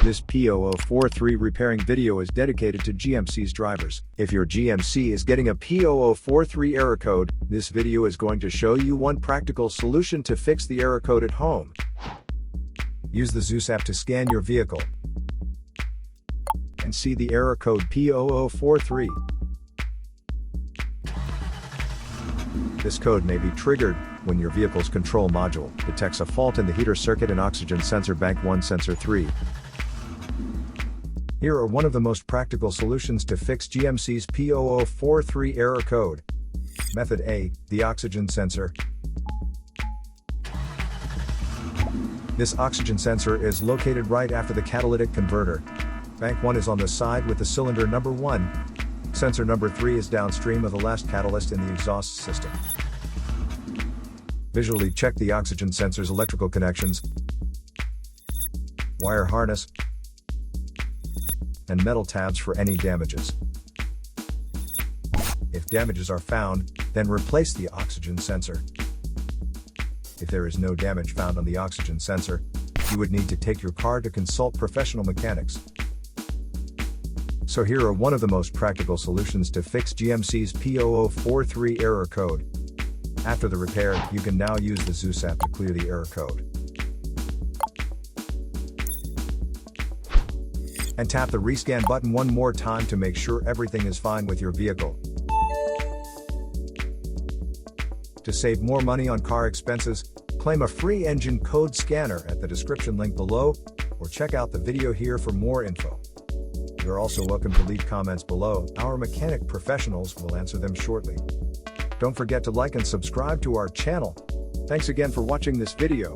This P0043 repairing video is dedicated to GMC's drivers. If your GMC is getting a P0043 error code, this video is going to show you one practical solution to fix the error code at home. Use the Zeus app to scan your vehicle and see the error code P0043. This code may be triggered when your vehicle's control module detects a fault in the heater circuit and oxygen sensor bank 1 sensor 3. Here are one of the most practical solutions to fix GMC's P0043 error code. Method A, the oxygen sensor. This oxygen sensor is located right after the catalytic converter. Bank 1 is on the side with the cylinder number 1. Sensor number 3 is downstream of the last catalyst in the exhaust system. Visually check the oxygen sensor's electrical connections, wire harness, and metal tabs for any damages. If damages are found, then replace the oxygen sensor. If there is no damage found on the oxygen sensor, you would need to take your car to consult professional mechanics. So here are one of the most practical solutions to fix GMC's P0043 error code. After the repair, you can now use the Zeus app to clear the error code. And tap the rescan button one more time to make sure everything is fine with your vehicle. To save more money on car expenses, claim a free engine code scanner at the description link below, or check out the video here for more info. You're also welcome to leave comments below. Our mechanic professionals will answer them shortly. Don't forget to like and subscribe to our channel. Thanks again for watching this video.